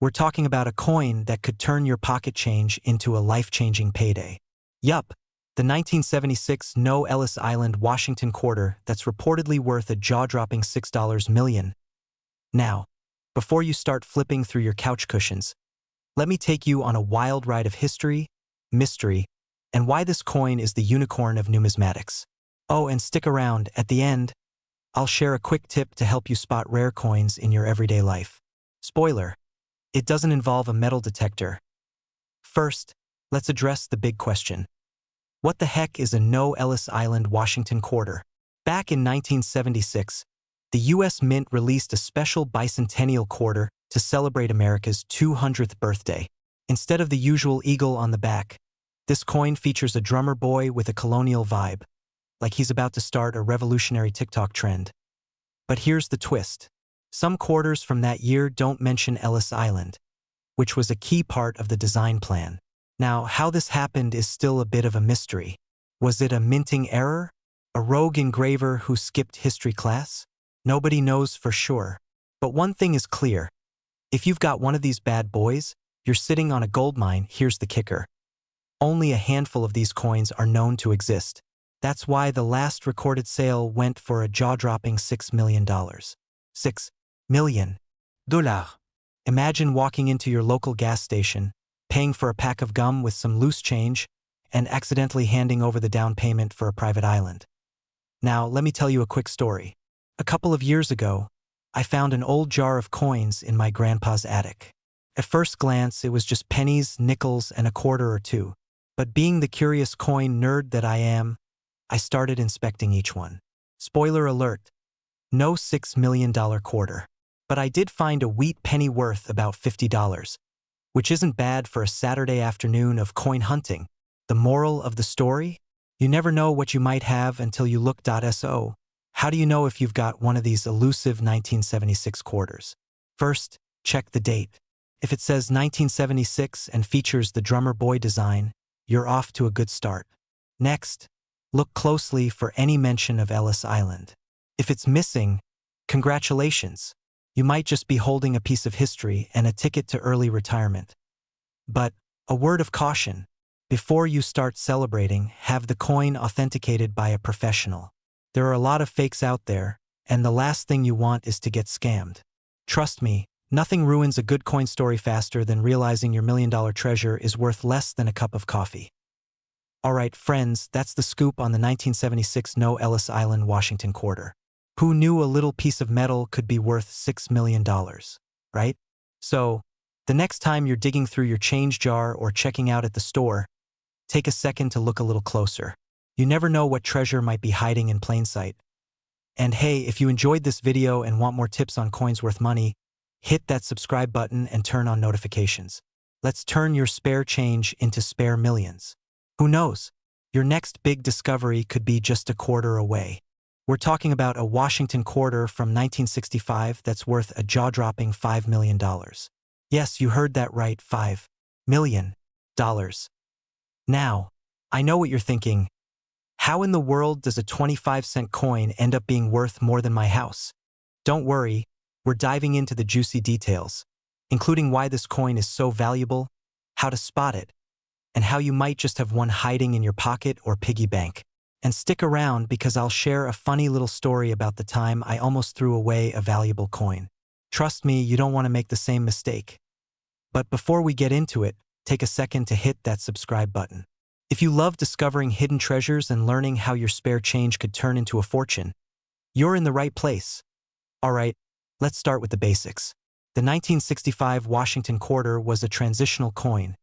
We're talking about a coin that could turn your pocket change into a life-changing payday. Yup, the 1976 No Ellis Island Washington quarter that's reportedly worth a jaw-dropping $6 million. Now, before you start flipping through your couch cushions, let me take you on a wild ride of history, mystery, and why this coin is the unicorn of numismatics. Oh, and stick around. At the end, I'll share a quick tip to help you spot rare coins in your everyday life. Spoiler: it doesn't involve a metal detector. First, let's address the big question. What the heck is a No Ellis Island Washington quarter? Back in 1976, the U.S. Mint released a special bicentennial quarter to celebrate America's 200th birthday. Instead of the usual eagle on the back, this coin features a drummer boy with a colonial vibe, like he's about to start a revolutionary TikTok trend. But here's the twist. Some quarters from that year don't mention Ellis Island, which was a key part of the design plan. Now, how this happened is still a bit of a mystery. Was it a minting error? A rogue engraver who skipped history class? Nobody knows for sure. But one thing is clear. If you've got one of these bad boys, you're sitting on a goldmine. Here's the kicker. Only a handful of these coins are known to exist. That's why the last recorded sale went for a jaw-dropping $6 million. $6 million. Imagine walking into your local gas station, paying for a pack of gum with some loose change, and accidentally handing over the down payment for a private island. Now, let me tell you a quick story. A couple of years ago, I found an old jar of coins in my grandpa's attic. At first glance, it was just pennies, nickels, and a quarter or two. But being the curious coin nerd that I am, I started inspecting each one. Spoiler alert, no $6 million quarter. But I did find a wheat penny worth about $50, which isn't bad for a Saturday afternoon of coin hunting. The moral of the story? You never know what you might have until you look. So, how do you know if you've got one of these elusive 1976 quarters? First, check the date. If it says 1976 and features the drummer boy design, you're off to a good start. Next, look closely for any mention of Ellis Island. If it's missing, congratulations. You might just be holding a piece of history and a ticket to early retirement. But a word of caution. Before you start celebrating, have the coin authenticated by a professional. There are a lot of fakes out there, and the last thing you want is to get scammed. Trust me, nothing ruins a good coin story faster than realizing your million-dollar treasure is worth less than a cup of coffee. Alright friends, that's the scoop on the 1976 No Ellis Island Washington quarter. Who knew a little piece of metal could be worth $6 million, right? So, the next time you're digging through your change jar or checking out at the store, take a second to look a little closer. You never know what treasure might be hiding in plain sight. And hey, if you enjoyed this video and want more tips on coins worth money, hit that subscribe button and turn on notifications. Let's turn your spare change into spare millions. Who knows? Your next big discovery could be just a quarter away. We're talking about a Washington quarter from 1965 that's worth a jaw-dropping $5 million. Yes, you heard that right, $5 million. Now, I know what you're thinking. How in the world does a 25-cent coin end up being worth more than my house? Don't worry, we're diving into the juicy details, including why this coin is so valuable, how to spot it, and how you might just have one hiding in your pocket or piggy bank. And stick around because I'll share a funny little story about the time I almost threw away a valuable coin. Trust me, you don't want to make the same mistake. But before we get into it, take a second to hit that subscribe button. If you love discovering hidden treasures and learning how your spare change could turn into a fortune, you're in the right place. Alright, let's start with the basics. The 1965 Washington quarter was a transitional coin,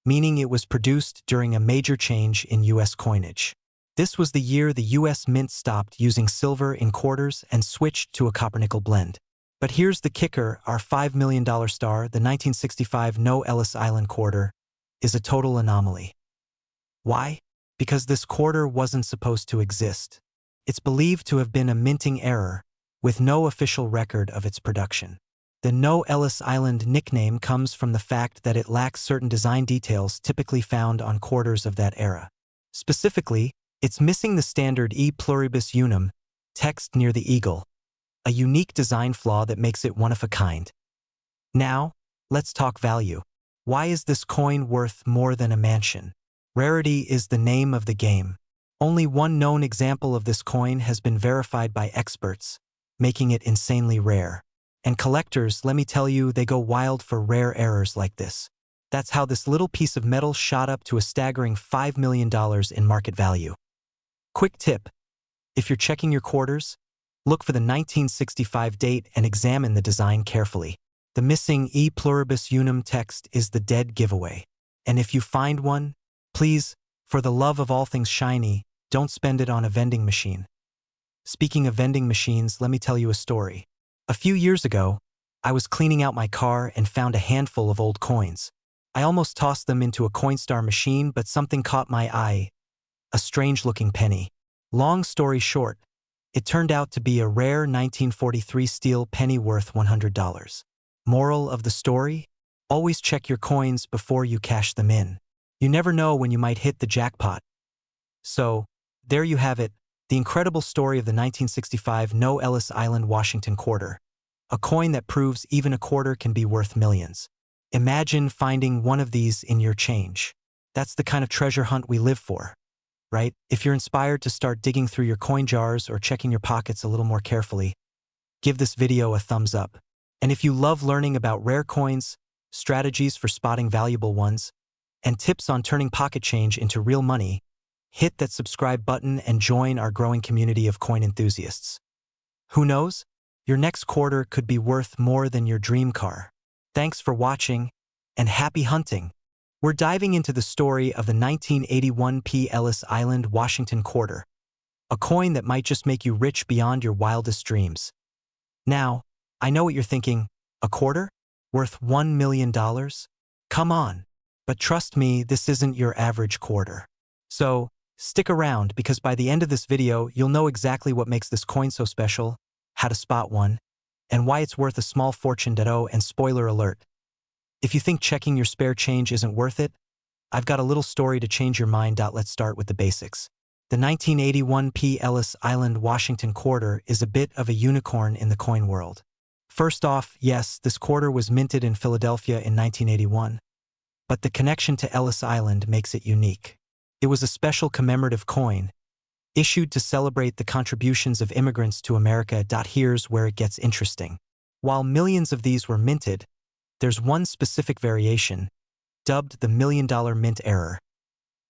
meaning it was produced during a major change in U.S. coinage. This was the year the U.S. Mint stopped using silver in quarters and switched to a copper-nickel blend. But here's the kicker, our $5 million star, the 1965 No Ellis Island quarter, is a total anomaly. Why? Because this quarter wasn't supposed to exist. It's believed to have been a minting error, with no official record of its production. The No Ellis Island nickname comes from the fact that it lacks certain design details typically found on quarters of that era. Specifically, it's missing the standard E pluribus unum text near the eagle, a unique design flaw that makes it one of a kind. Now, Let's talk value. Why is this coin worth more than a mansion? Rarity is the name of the game. Only one known example of this coin has been verified by experts, making it insanely rare. And collectors, let me tell you, they go wild for rare errors like this. That's how this little piece of metal shot up to a staggering $5 million in market value. Quick tip: if you're checking your quarters, look for the 1965 date and examine the design carefully. The missing E pluribus unum text is the dead giveaway. And if you find one, please, for the love of all things shiny, don't spend it on a vending machine. Speaking of vending machines, let me tell you a story. A few years ago, I was cleaning out my car and found a handful of old coins. I almost tossed them into a Coinstar machine, but something caught my eye: a strange-looking penny. Long story short, it turned out to be a rare 1943 steel penny worth $100. Moral of the story? Always check your coins before you cash them in. You never know when you might hit the jackpot. So, there you have it, the incredible story of the 1965 No Ellis Island, Washington quarter. A coin that proves even a quarter can be worth millions. Imagine finding one of these in your change. That's the kind of treasure hunt we live for, right? If you're inspired to start digging through your coin jars or checking your pockets a little more carefully, give this video a thumbs up. And if you love learning about rare coins, strategies for spotting valuable ones, and tips on turning pocket change into real money, hit that subscribe button and join our growing community of coin enthusiasts. Who knows? Your next quarter could be worth more than your dream car. Thanks for watching, and happy hunting! We're diving into the story of the 1981 P. Ellis Island, Washington quarter, a coin that might just make you rich beyond your wildest dreams. Now, I know what you're thinking: a quarter? Worth $1 million? Come on! But trust me, this isn't your average quarter. So, stick around, because by the end of this video, you'll know exactly what makes this coin so special, how to spot one, and why it's worth a small fortune. And spoiler alert: if you think checking your spare change isn't worth it, I've got a little story to change your mind. Let's start with the basics. The 1981 P. Ellis Island, Washington quarter is a bit of a unicorn in the coin world. First off, yes, this quarter was minted in Philadelphia in 1981. But the connection to Ellis Island makes it unique. It was a special commemorative coin, issued to celebrate the contributions of immigrants to America. Here's where it gets interesting. While millions of these were minted, there's one specific variation, dubbed the $1 million mint error,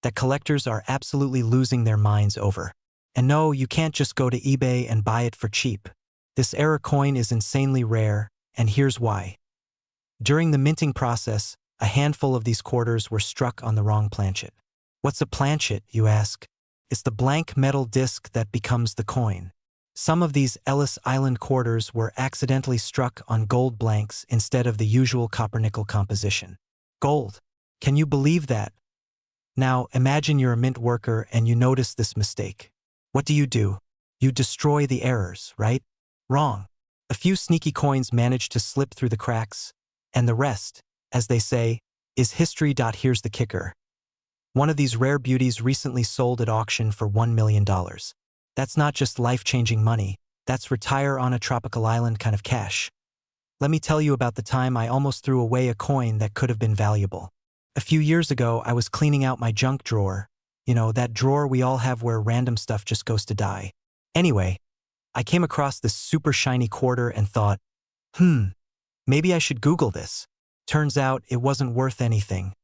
that collectors are absolutely losing their minds over. And no, you can't just go to eBay and buy it for cheap. This error coin is insanely rare, and here's why. During the minting process, a handful of these quarters were struck on the wrong planchet. What's a planchet, you ask? It's the blank metal disc that becomes the coin. Some of these Ellis Island quarters were accidentally struck on gold blanks instead of the usual copper-nickel composition. Gold. Can you believe that? Now, imagine you're a mint worker and you notice this mistake. What do? You destroy the errors, right? Wrong. A few sneaky coins manage to slip through the cracks, and the rest, as they say, is history. Here's the kicker. One of these rare beauties recently sold at auction for $1 million. That's not just life-changing money, that's retire on a tropical island kind of cash. Let me tell you about the time I almost threw away a coin that could have been valuable. A few years ago, I was cleaning out my junk drawer. You know, that drawer we all have where random stuff just goes to die. Anyway, I came across this super shiny quarter and thought, maybe I should Google this. Turns out it wasn't worth anything.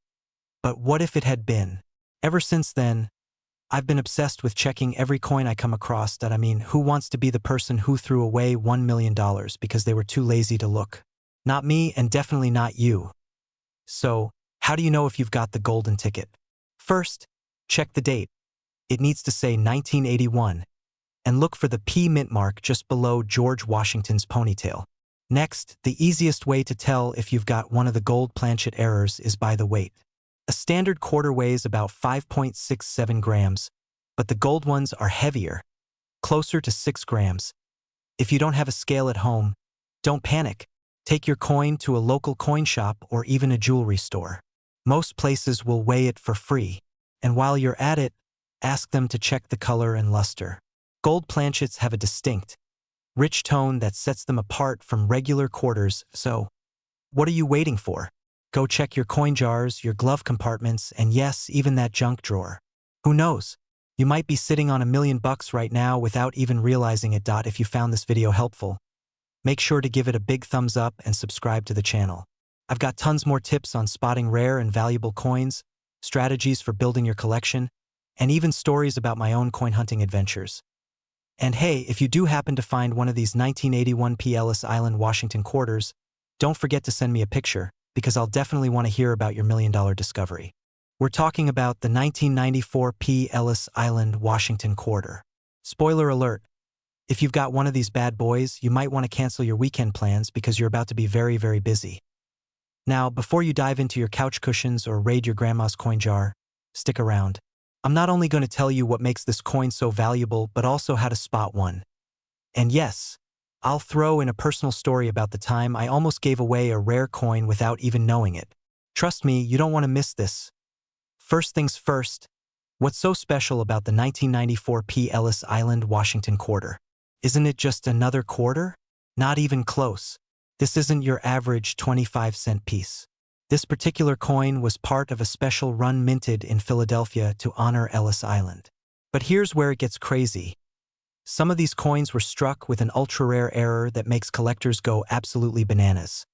But what if it had been? Ever since then, I've been obsessed with checking every coin I come across. Who wants to be the person who threw away $1 million because they were too lazy to look? Not me, and definitely not you. So, how do you know if you've got the golden ticket? First, check the date. It needs to say 1981. And look for the P mint mark just below George Washington's ponytail. Next, the easiest way to tell if you've got one of the gold planchet errors is by the weight. A standard quarter weighs about 5.67 grams, but the gold ones are heavier, closer to 6 grams. If you don't have a scale at home, don't panic. Take your coin to a local coin shop or even a jewelry store. Most places will weigh it for free, and while you're at it, ask them to check the color and luster. Gold planchets have a distinct, rich tone that sets them apart from regular quarters, so what are you waiting for? Go check your coin jars, your glove compartments, and yes, even that junk drawer. Who knows? You might be sitting on $1,000,000 right now without even realizing it. If you found this video helpful, make sure to give it a big thumbs up and subscribe to the channel. I've got tons more tips on spotting rare and valuable coins, strategies for building your collection, and even stories about my own coin hunting adventures. And hey, if you do happen to find one of these 1981 P. Ellis Island, Washington quarters, don't forget to send me a picture, because I'll definitely want to hear about your $1,000,000 discovery. We're talking about the 1994 P. Ellis Island, Washington quarter. Spoiler alert, if you've got one of these bad boys, you might want to cancel your weekend plans because you're about to be very, very busy. Now, before you dive into your couch cushions or raid your grandma's coin jar, stick around. I'm not only going to tell you what makes this coin so valuable, but also how to spot one. And yes, I'll throw in a personal story about the time I almost gave away a rare coin without even knowing it. Trust me, you don't want to miss this. First things first, what's so special about the 1994 P. Ellis Island, Washington quarter? Isn't it just another quarter? Not even close. This isn't your average 25-cent piece. This particular coin was part of a special run minted in Philadelphia to honor Ellis Island. But here's where it gets crazy. Some of these coins were struck with an ultra-rare error that makes collectors go absolutely bananas.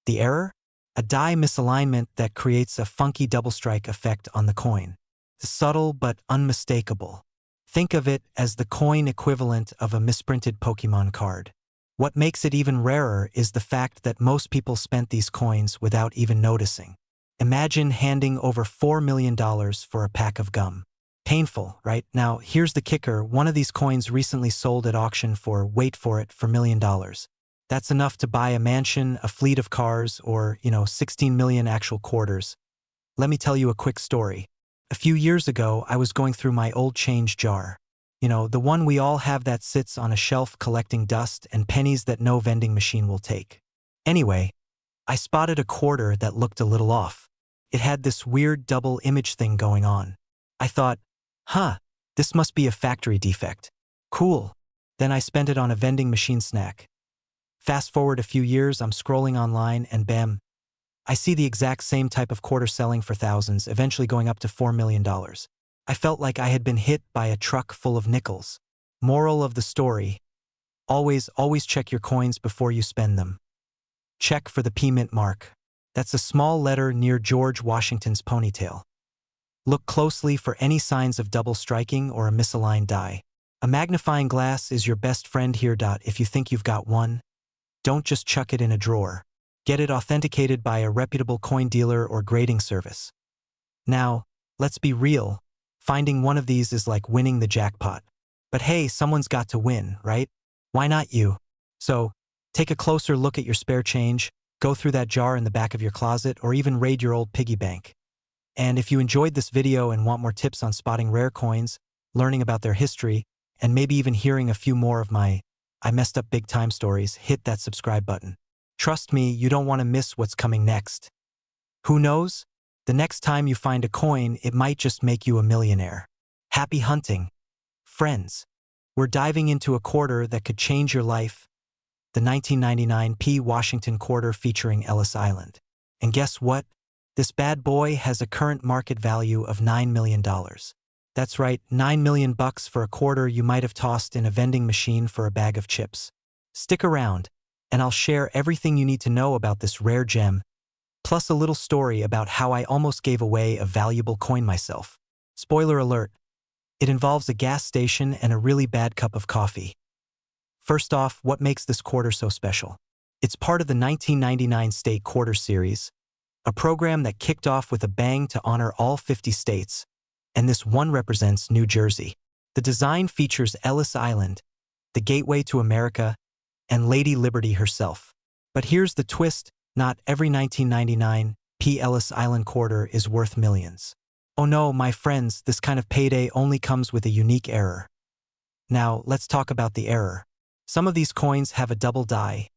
The error? A die misalignment that creates a funky double strike effect on the coin. Subtle but unmistakable. Think of it as the coin equivalent of a misprinted Pokemon card. What makes it even rarer is the fact that most people spent these coins without even noticing. Imagine handing over $4 million for a pack of gum. Painful, right? Now, here's the kicker. One of these coins recently sold at auction for, wait for it, for $1 million. That's enough to buy a mansion, a fleet of cars, or, 16 million actual quarters. Let me tell you a quick story. A few years ago, I was going through my old change jar. The one we all have that sits on a shelf collecting dust and pennies that no vending machine will take. Anyway, I spotted a quarter that looked a little off. It had this weird double image thing going on. I thought, this must be a factory defect. Cool. Then I spent it on a vending machine snack. Fast forward a few years, I'm scrolling online and bam, I see the exact same type of quarter selling for thousands, eventually going up to $4 million. I felt like I had been hit by a truck full of nickels. Moral of the story: always check your coins before you spend them. Check for the P mint mark. That's a small letter near George Washington's ponytail. Look closely for any signs of double striking or a misaligned die. A magnifying glass is your best friend here. If you think you've got one, don't just chuck it in a drawer. Get it authenticated by a reputable coin dealer or grading service. Now, let's be real. Finding one of these is like winning the jackpot. But hey, someone's got to win, right? Why not you? So, take a closer look at your spare change, go through that jar in the back of your closet, or even raid your old piggy bank. And if you enjoyed this video and want more tips on spotting rare coins, learning about their history, and maybe even hearing a few more of my I messed up big time stories, hit that subscribe button. Trust me, you don't want to miss what's coming next. Who knows? The next time you find a coin, it might just make you a millionaire. Happy hunting, friends. We're diving into a quarter that could change your life. The 1999 P. Washington quarter featuring Ellis Island. And guess what? This bad boy has a current market value of $9 million. That's right, $9 million for a quarter you might have tossed in a vending machine for a bag of chips. Stick around, and I'll share everything you need to know about this rare gem, plus a little story about how I almost gave away a valuable coin myself. Spoiler alert, it involves a gas station and a really bad cup of coffee. First off, what makes this quarter so special? It's part of the 1999 State Quarter Series, a program that kicked off with a bang to honor all 50 states, and this one represents New Jersey. The design features Ellis Island, the gateway to America, and Lady Liberty herself. But here's the twist: not every 1999 P. Ellis Island quarter is worth millions. Oh no, my friends, this kind of payday only comes with a unique error. Now, let's talk about the error. Some of these coins have a double die,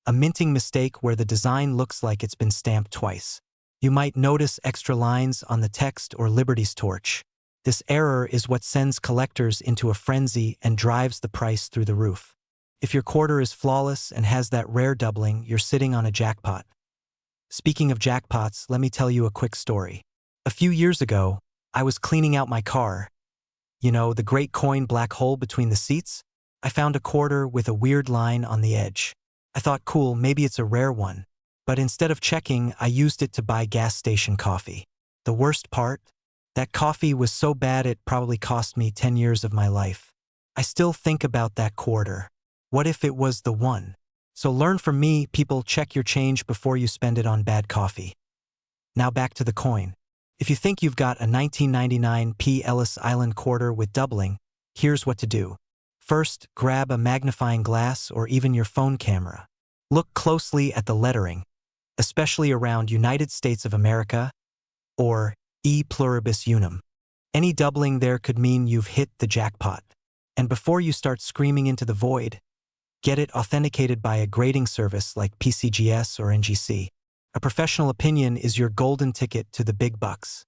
a minting mistake where the design looks like it's been stamped twice. You might notice extra lines on the text or Liberty's torch. This error is what sends collectors into a frenzy and drives the price through the roof. If your quarter is flawless and has that rare doubling, you're sitting on a jackpot. Speaking of jackpots, let me tell you a quick story. A few years ago, I was cleaning out my car. You know, the great coin black hole between the seats? I found a quarter with a weird line on the edge. I thought, cool, maybe it's a rare one. But instead of checking, I used it to buy gas station coffee. The worst part? That coffee was so bad it probably cost me 10 years of my life. I still think about that quarter. What if it was the one? So learn from me, people, check your change before you spend it on bad coffee. Now back to the coin. If you think you've got a 1999p Ellis Island quarter with doubling, here's what to do. First, grab a magnifying glass or even your phone camera. Look closely at the lettering, especially around United States of America or E pluribus unum. Any doubling there could mean you've hit the jackpot. And before you start screaming into the void, get it authenticated by a grading service like PCGS or NGC. A professional opinion is your golden ticket to the big bucks.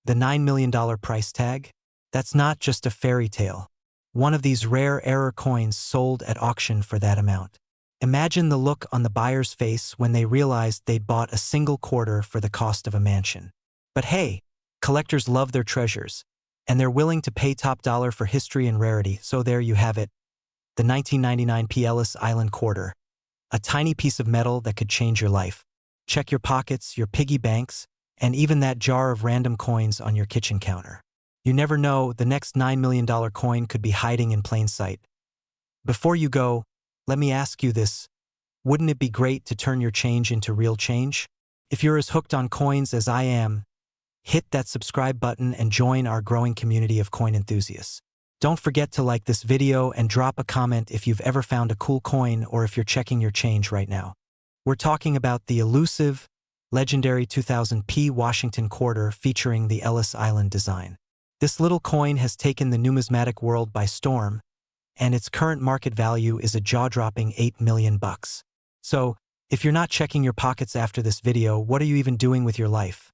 The $9 million price tag? That's not just a fairy tale. One of these rare error coins sold at auction for that amount. Imagine the look on the buyer's face when they realized they'd bought a single quarter for the cost of a mansion. But hey, collectors love their treasures, and they're willing to pay top dollar for history and rarity, so there you have it. The 1999p Ellis Island quarter. A tiny piece of metal that could change your life. Check your pockets, your piggy banks, and even that jar of random coins on your kitchen counter. You never know, the next $9 million coin could be hiding in plain sight. Before you go, let me ask you this. Wouldn't it be great to turn your change into real change? If you're as hooked on coins as I am, hit that subscribe button and join our growing community of coin enthusiasts. Don't forget to like this video and drop a comment if you've ever found a cool coin or if you're checking your change right now. We're talking about the elusive, legendary 2000p Washington quarter featuring the Ellis Island design. This little coin has taken the numismatic world by storm, and its current market value is a jaw-dropping $8 million. So, if you're not checking your pockets after this video, what are you even doing with your life?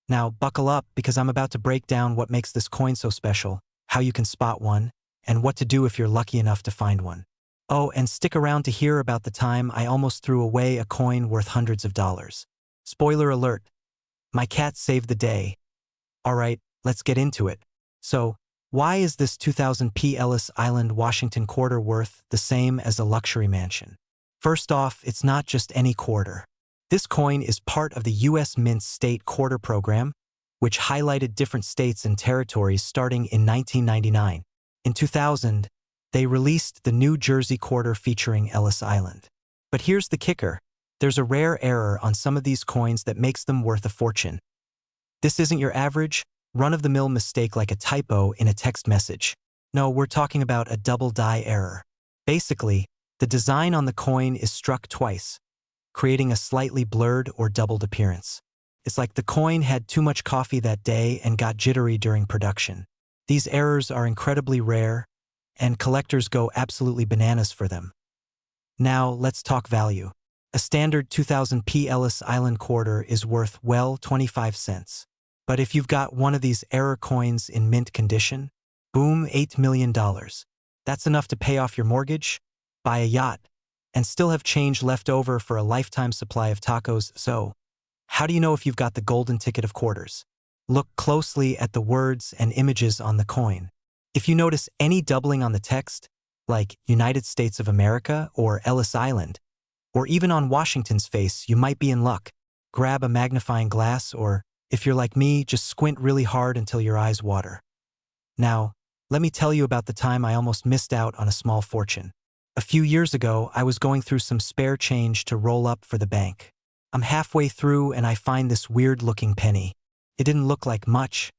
Now, buckle up because I'm about to break down what makes this coin so special, how you can spot one, and what to do if you're lucky enough to find one. Oh, and stick around to hear about the time I almost threw away a coin worth hundreds of dollars. Spoiler alert, my cat saved the day. Alright, let's get into it. So, why is this 2000p Ellis Island Washington quarter worth the same as a luxury mansion? First off, it's not just any quarter. This coin is part of the U.S. Mint's state quarter program, which highlighted different states and territories starting in 1999. In 2000, they released the New Jersey quarter featuring Ellis Island. But here's the kicker. There's a rare error on some of these coins that makes them worth a fortune. This isn't your average, run-of-the-mill mistake like a typo in a text message. No, we're talking about a double die error. Basically, the design on the coin is struck twice, creating a slightly blurred or doubled appearance. It's like the coin had too much coffee that day and got jittery during production. These errors are incredibly rare, and collectors go absolutely bananas for them. Now, let's talk value. A standard 2000p Ellis Island quarter is worth, well, 25 cents. But if you've got one of these error coins in mint condition, boom, $8 million. That's enough to pay off your mortgage, buy a yacht, and still have change left over for a lifetime supply of tacos. So, how do you know if you've got the golden ticket of quarters? Look closely at the words and images on the coin. If you notice any doubling on the text, like United States of America or Ellis Island, or even on Washington's face, you might be in luck. Grab a magnifying glass or, if you're like me, just squint really hard until your eyes water. Now, let me tell you about the time I almost missed out on a small fortune. A few years ago, I was going through some spare change to roll up for the bank. I'm halfway through and I find this weird-looking penny. It didn't look like much,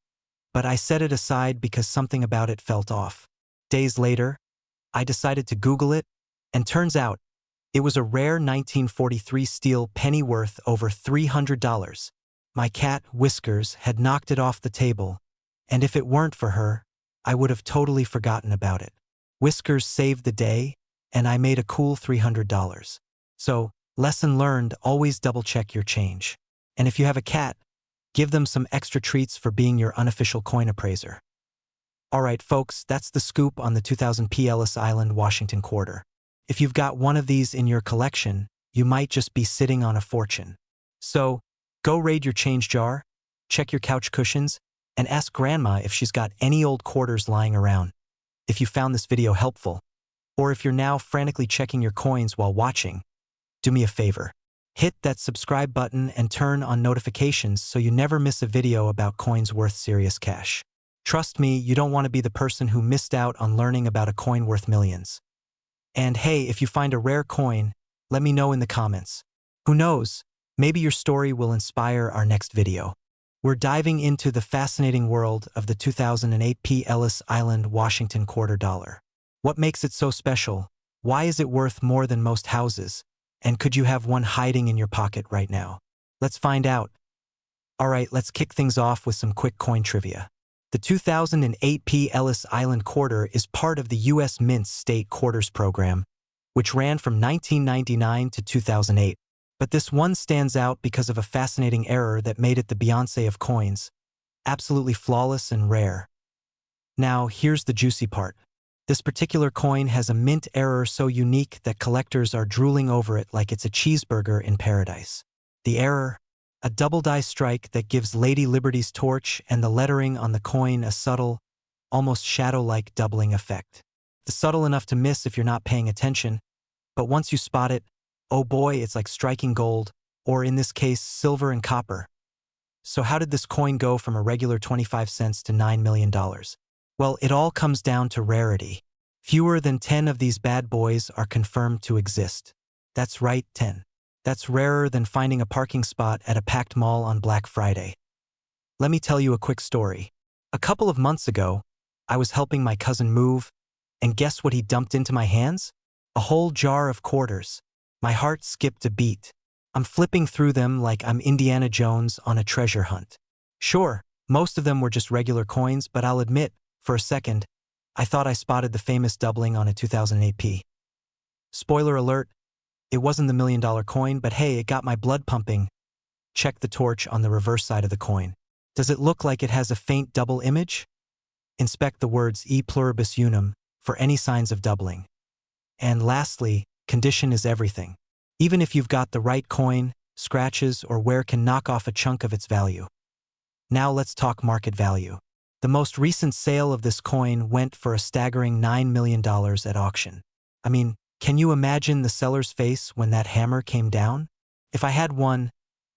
but I set it aside because something about it felt off. Days later, I decided to Google it, and turns out, it was a rare 1943 steel penny worth over $300. My cat, Whiskers, had knocked it off the table, and if it weren't for her, I would have totally forgotten about it. Whiskers saved the day, and I made a cool $300. So, lesson learned, always double-check your change. And if you have a cat, give them some extra treats for being your unofficial coin appraiser. Alright folks, that's the scoop on the 2000p Ellis Island Washington quarter. If you've got one of these in your collection, you might just be sitting on a fortune. So, go raid your change jar, check your couch cushions, and ask Grandma if she's got any old quarters lying around. If you found this video helpful, or if you're now frantically checking your coins while watching, do me a favor. Hit that subscribe button and turn on notifications so you never miss a video about coins worth serious cash. Trust me, you don't want to be the person who missed out on learning about a coin worth millions. And hey, if you find a rare coin, let me know in the comments. Who knows, maybe your story will inspire our next video. We're diving into the fascinating world of the 2008 P. Ellis Island Washington quarter dollar. What makes it so special? Why is it worth more than most houses? And could you have one hiding in your pocket right now? Let's find out. Alright, let's kick things off with some quick coin trivia. The 2008 P. Ellis Island quarter is part of the U.S. Mint's State Quarters program, which ran from 1999 to 2008. But this one stands out because of a fascinating error that made it the Beyoncé of coins. Absolutely flawless and rare. Now, here's the juicy part. This particular coin has a mint error so unique that collectors are drooling over it like it's a cheeseburger in paradise. The error? A double die strike that gives Lady Liberty's torch and the lettering on the coin a subtle, almost shadow-like doubling effect. It's subtle enough to miss if you're not paying attention, but once you spot it, oh boy, it's like striking gold, or in this case, silver and copper. So how did this coin go from a regular 25 cents to $9 million? Well, it all comes down to rarity. Fewer than 10 of these bad boys are confirmed to exist. That's right, 10. That's rarer than finding a parking spot at a packed mall on Black Friday. Let me tell you a quick story. A couple of months ago, I was helping my cousin move, and guess what he dumped into my hands? A whole jar of quarters. My heart skipped a beat. I'm flipping through them like I'm Indiana Jones on a treasure hunt. Sure, most of them were just regular coins, but I'll admit, for a second, I thought I spotted the famous doubling on a 2008 P. Spoiler alert, it wasn't the $1 million coin, but hey, it got my blood pumping. Check the torch on the reverse side of the coin. Does it look like it has a faint double image? Inspect the words e pluribus unum for any signs of doubling. And lastly, condition is everything. Even if you've got the right coin, scratches or wear can knock off a chunk of its value. Now let's talk market value. The most recent sale of this coin went for a staggering $9 million at auction. I mean, can you imagine the seller's face when that hammer came down? If I had one,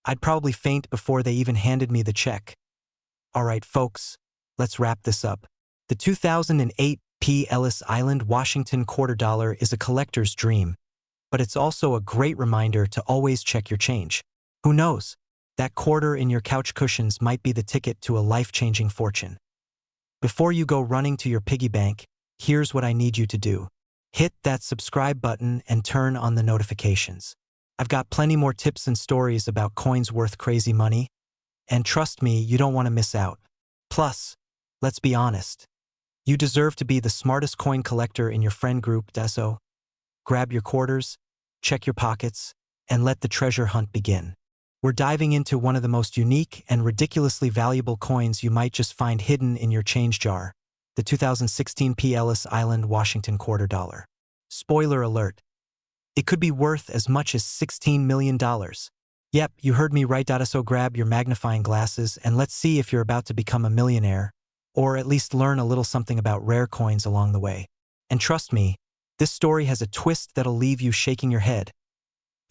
I'd probably faint before they even handed me the check. Alright folks, let's wrap this up. The 2008 P. Ellis Island Washington quarter dollar is a collector's dream, but it's also a great reminder to always check your change. Who knows? That quarter in your couch cushions might be the ticket to a life-changing fortune. Before you go running to your piggy bank, here's what I need you to do. Hit that subscribe button and turn on the notifications. I've got plenty more tips and stories about coins worth crazy money, and trust me, you don't want to miss out. Plus, let's be honest. You deserve to be the smartest coin collector in your friend group, so grab your quarters, check your pockets, and let the treasure hunt begin. We're diving into one of the most unique and ridiculously valuable coins you might just find hidden in your change jar, the 2016 P. Ellis Island Washington quarter dollar. Spoiler alert. It could be worth as much as $16 million. Yep, you heard me right. So grab your magnifying glasses and let's see if you're about to become a millionaire, or at least learn a little something about rare coins along the way. And trust me, this story has a twist that'll leave you shaking your head.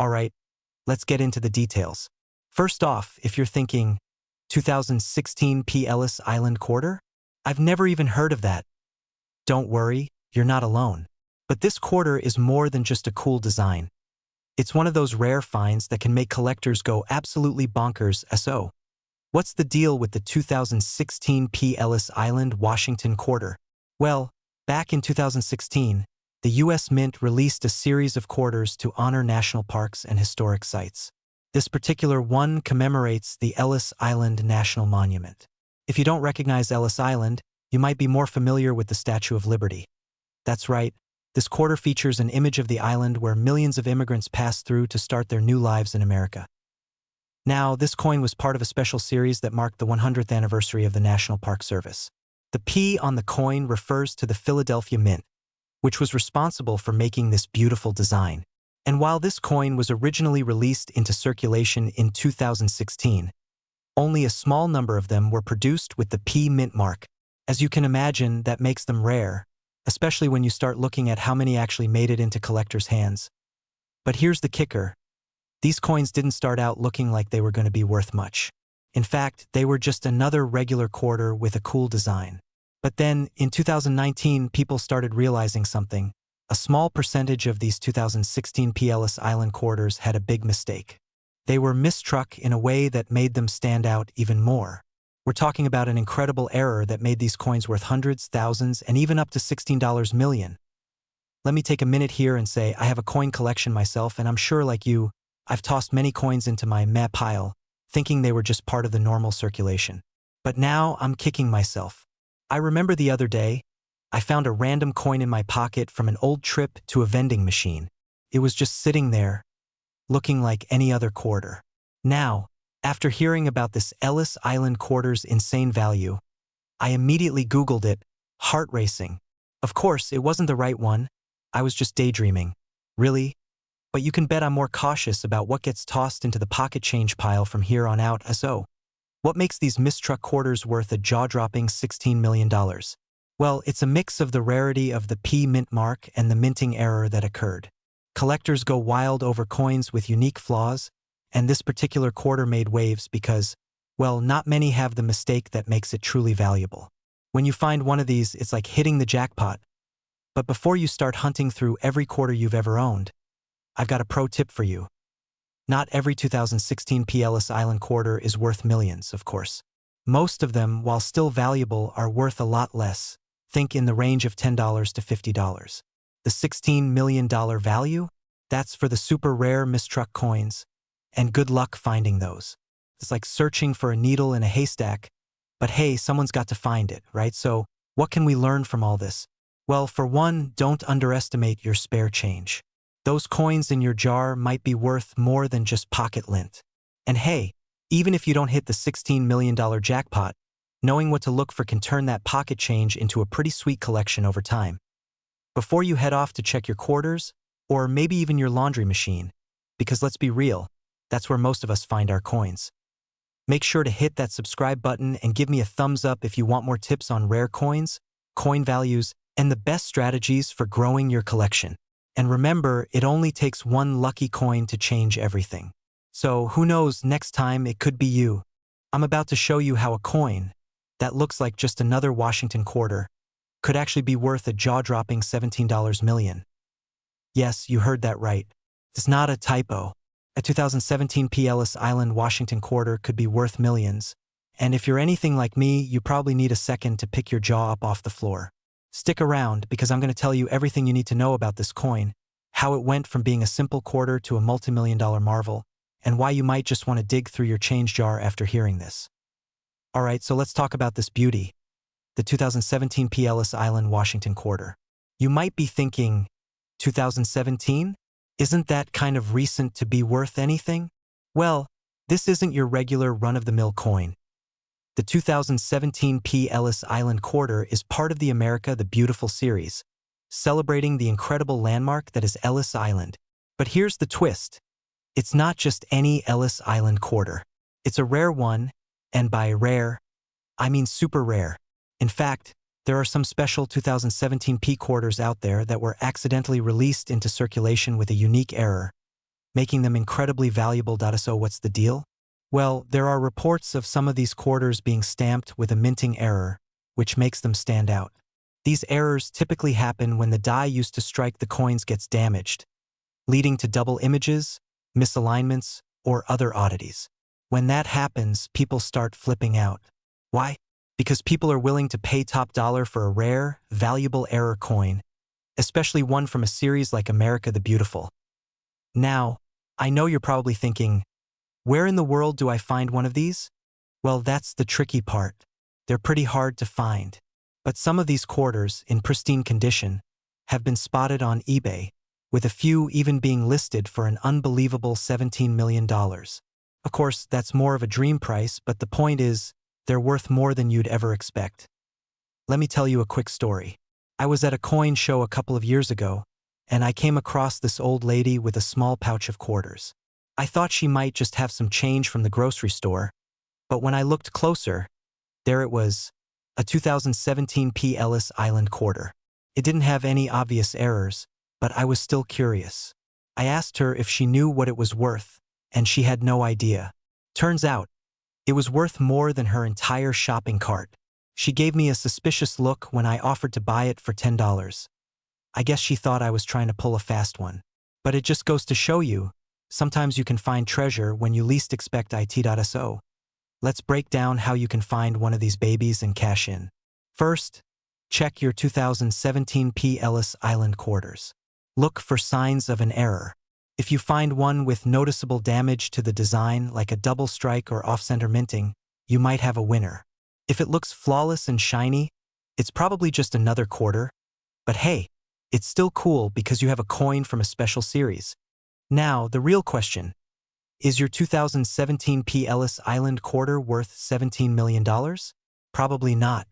Alright, let's get into the details. First off, if you're thinking, 2016 P. Ellis Island quarter? I've never even heard of that. Don't worry, you're not alone. But this quarter is more than just a cool design. It's one of those rare finds that can make collectors go absolutely bonkers. So, what's the deal with the 2016 P. Ellis Island Washington quarter? Well, back in 2016, the U.S. Mint released a series of quarters to honor national parks and historic sites. This particular one commemorates the Ellis Island National Monument. If you don't recognize Ellis Island, you might be more familiar with the Statue of Liberty. That's right, this quarter features an image of the island where millions of immigrants passed through to start their new lives in America. Now, this coin was part of a special series that marked the 100th anniversary of the National Park Service. The P on the coin refers to the Philadelphia Mint, which was responsible for making this beautiful design. And while this coin was originally released into circulation in 2016, only a small number of them were produced with the P mint mark. As you can imagine, that makes them rare, especially when you start looking at how many actually made it into collectors' hands. But here's the kicker. These coins didn't start out looking like they were going to be worth much. In fact, they were just another regular quarter with a cool design. But then, in 2019, people started realizing something. A small percentage of these 2016 Ellis Island quarters had a big mistake. They were mistruck in a way that made them stand out even more. We're talking about an incredible error that made these coins worth hundreds, thousands, and even up to $16 million. Let me take a minute here and say I have a coin collection myself, and I'm sure, like you, I've tossed many coins into my meh pile, thinking they were just part of the normal circulation. But now I'm kicking myself. I remember the other day, I found a random coin in my pocket from an old trip to a vending machine. It was just sitting there, looking like any other quarter. Now, after hearing about this Ellis Island quarter's insane value, I immediately Googled it, heart racing. Of course, it wasn't the right one. I was just daydreaming. Really? But you can bet I'm more cautious about what gets tossed into the pocket change pile from here on out. So, what makes these mistruck quarters worth a jaw-dropping $16 million? Well, it's a mix of the rarity of the P mint mark and the minting error that occurred. Collectors go wild over coins with unique flaws, and this particular quarter made waves because, well, not many have the mistake that makes it truly valuable. When you find one of these, it's like hitting the jackpot. But before you start hunting through every quarter you've ever owned, I've got a pro tip for you. Not every 2016 Ellis Island quarter is worth millions, of course. Most of them, while still valuable, are worth a lot less. Think in the range of $10 to $50. The $16 million value? That's for the super rare mistruck coins. And good luck finding those. It's like searching for a needle in a haystack. But hey, someone's got to find it, right? So, what can we learn from all this? Well, for one, don't underestimate your spare change. Those coins in your jar might be worth more than just pocket lint. And hey, even if you don't hit the $16 million jackpot, knowing what to look for can turn that pocket change into a pretty sweet collection over time. Before you head off to check your quarters, or maybe even your laundry machine, because let's be real, that's where most of us find our coins. Make sure to hit that subscribe button and give me a thumbs up if you want more tips on rare coins, coin values, and the best strategies for growing your collection. And remember, it only takes one lucky coin to change everything. So who knows, next time it could be you. I'm about to show you how a coin that looks like just another Washington quarter could actually be worth a jaw-dropping $17 million. Yes, you heard that right. It's not a typo. A 2017 Ellis Island Washington quarter could be worth millions. And if you're anything like me, you probably need a second to pick your jaw up off the floor. Stick around, because I'm going to tell you everything you need to know about this coin, how it went from being a simple quarter to a multi-million-dollar marvel, and why you might just want to dig through your change jar after hearing this. Alright, so let's talk about this beauty, the 2017 Ellis Island Washington quarter. You might be thinking, 2017? Isn't that kind of recent to be worth anything? Well, this isn't your regular run-of-the-mill coin. The 2017 Ellis Island quarter is part of the America the Beautiful series, celebrating the incredible landmark that is Ellis Island. But here's the twist. It's not just any Ellis Island quarter. It's a rare one, and by rare, I mean super rare. In fact, there are some special 2017 quarters out there that were accidentally released into circulation with a unique error, making them incredibly valuable. So what's the deal? Well, there are reports of some of these quarters being stamped with a minting error, which makes them stand out. These errors typically happen when the die used to strike the coins gets damaged, leading to double images, misalignments, or other oddities. When that happens, people start flipping out. Why? Because people are willing to pay top dollar for a rare, valuable error coin, especially one from a series like America the Beautiful. Now, I know you're probably thinking, where in the world do I find one of these? Well, that's the tricky part. They're pretty hard to find. But some of these quarters, in pristine condition, have been spotted on eBay, with a few even being listed for an unbelievable $17 million. Of course, that's more of a dream price, but the point is, they're worth more than you'd ever expect. Let me tell you a quick story. I was at a coin show a couple of years ago, and I came across this old lady with a small pouch of quarters. I thought she might just have some change from the grocery store, but when I looked closer, there it was, a 2017 P. Ellis Island quarter. It didn't have any obvious errors, but I was still curious. I asked her if she knew what it was worth, and she had no idea. Turns out, it was worth more than her entire shopping cart. She gave me a suspicious look when I offered to buy it for $10. I guess she thought I was trying to pull a fast one. But it just goes to show you, sometimes you can find treasure when you least expect it.so. Let's break down how you can find one of these babies and cash in. First, check your 2017 P. Ellis Island quarters. Look for signs of an error. If you find one with noticeable damage to the design, like a double strike or off-center minting, you might have a winner. If it looks flawless and shiny, it's probably just another quarter. But hey, it's still cool because you have a coin from a special series. Now, the real question. Is your 2017 P. Ellis Island quarter worth $17 million? Probably not.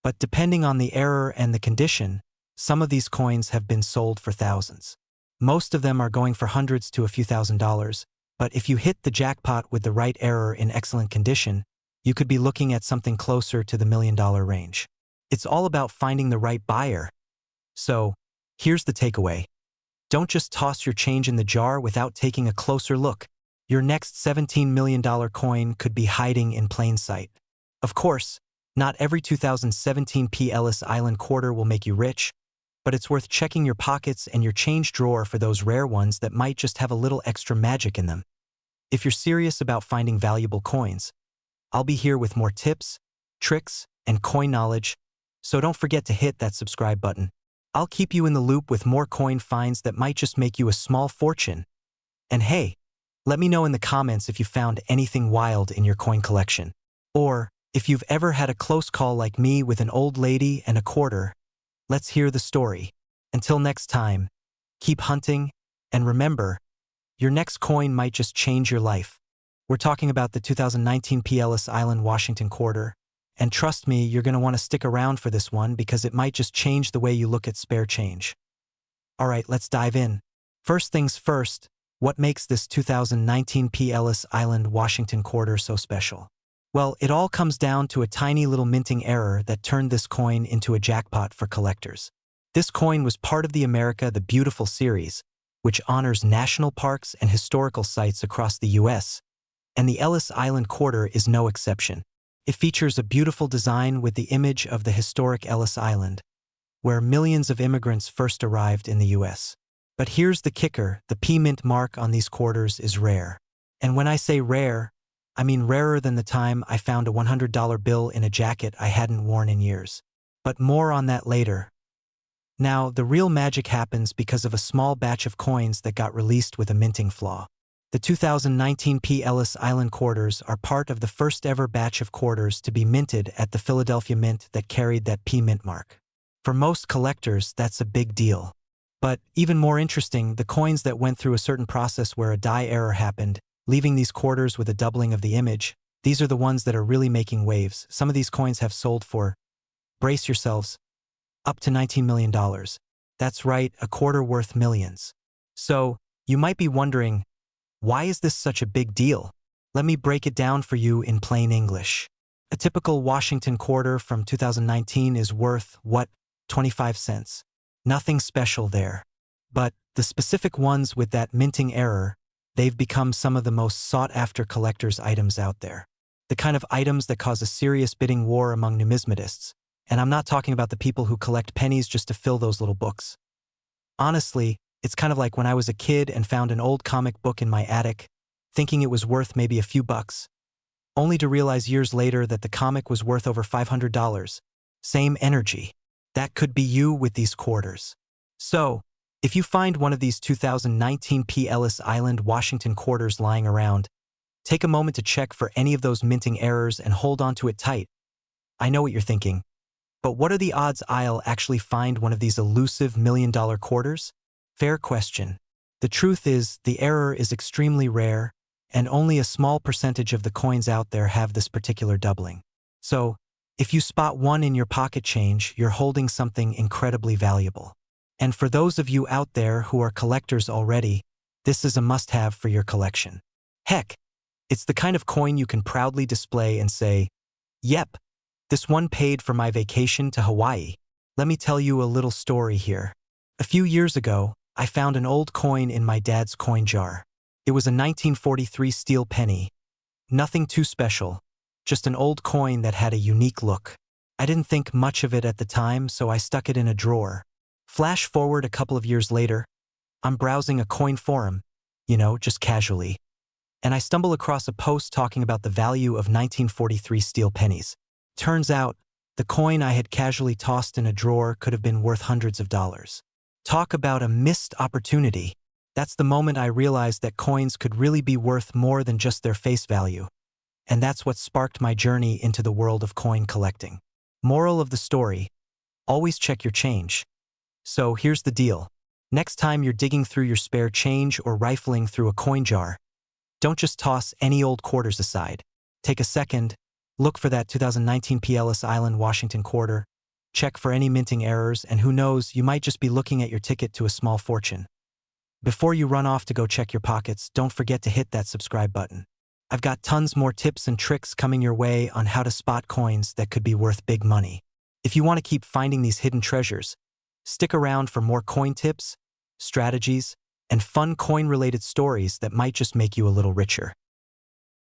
But depending on the error and the condition, some of these coins have been sold for thousands. Most of them are going for hundreds to a few $1,000s, but if you hit the jackpot with the right error in excellent condition, you could be looking at something closer to the $1 million range. It's all about finding the right buyer. So, here's the takeaway. Don't just toss your change in the jar without taking a closer look. Your next $17 million coin could be hiding in plain sight. Of course, not every 2017 P. Ellis Island quarter will make you rich, but it's worth checking your pockets and your change drawer for those rare ones that might just have a little extra magic in them. If you're serious about finding valuable coins, I'll be here with more tips, tricks, and coin knowledge, so don't forget to hit that subscribe button. I'll keep you in the loop with more coin finds that might just make you a small fortune. And hey, let me know in the comments if you found anything wild in your coin collection. Or, if you've ever had a close call like me with an old lady and a quarter. Let's hear the story. Until next time, keep hunting, and remember, your next coin might just change your life. We're talking about the 2019 P. Ellis Island Washington quarter, and trust me, you're going to want to stick around for this one because it might just change the way you look at spare change. Alright, let's dive in. First things first, what makes this 2019 P. Ellis Island Washington quarter so special? Well, it all comes down to a tiny little minting error that turned this coin into a jackpot for collectors. This coin was part of the America the Beautiful series, which honors national parks and historical sites across the U.S., and the Ellis Island quarter is no exception. It features a beautiful design with the image of the historic Ellis Island, where millions of immigrants first arrived in the U.S. But here's the kicker, the P-mint mark on these quarters is rare. And when I say rare, I mean rarer than the time I found a $100 bill in a jacket I hadn't worn in years. But more on that later. Now, the real magic happens because of a small batch of coins that got released with a minting flaw. The 2019 P. Ellis Island quarters are part of the first ever batch of quarters to be minted at the Philadelphia Mint that carried that P-mint mark. For most collectors, that's a big deal. But, even more interesting, the coins that went through a certain process where a die error happened, leaving these quarters with a doubling of the image, these are the ones that are really making waves. Some of these coins have sold for, brace yourselves, up to $19 million. That's right, a quarter worth millions. So, you might be wondering, why is this such a big deal? Let me break it down for you in plain English. A typical Washington quarter from 2019 is worth, what, 25 cents. Nothing special there. But the specific ones with that minting error, they've become some of the most sought-after collector's items out there. The kind of items that cause a serious bidding war among numismatists. And I'm not talking about the people who collect pennies just to fill those little books. Honestly, it's kind of like when I was a kid and found an old comic book in my attic, thinking it was worth maybe a few bucks, only to realize years later that the comic was worth over $500. Same energy. That could be you with these quarters. So, if you find one of these 2019 P. Ellis Island Washington quarters lying around, take a moment to check for any of those minting errors and hold on to it tight. I know what you're thinking, but what are the odds I'll actually find one of these elusive million-dollar quarters? Fair question. The truth is, the error is extremely rare, and only a small percentage of the coins out there have this particular doubling. So, if you spot one in your pocket change, you're holding something incredibly valuable. And for those of you out there who are collectors already, this is a must-have for your collection. Heck, it's the kind of coin you can proudly display and say, "Yep, this one paid for my vacation to Hawaii." Let me tell you a little story here. A few years ago, I found an old coin in my dad's coin jar. It was a 1943 steel penny. Nothing too special, just an old coin that had a unique look. I didn't think much of it at the time, so I stuck it in a drawer. Flash forward a couple of years later, I'm browsing a coin forum, just casually, and I stumble across a post talking about the value of 1943 steel pennies. Turns out, the coin I had casually tossed in a drawer could have been worth hundreds of dollars. Talk about a missed opportunity. That's the moment I realized that coins could really be worth more than just their face value. And that's what sparked my journey into the world of coin collecting. Moral of the story: always check your change. So here's the deal. Next time you're digging through your spare change or rifling through a coin jar, don't just toss any old quarters aside. Take a second, look for that 2019 Ellis Island, Washington quarter, check for any minting errors, and who knows, you might just be looking at your ticket to a small fortune. Before you run off to go check your pockets, don't forget to hit that subscribe button. I've got tons more tips and tricks coming your way on how to spot coins that could be worth big money. If you want to keep finding these hidden treasures, stick around for more coin tips, strategies, and fun coin-related stories that might just make you a little richer.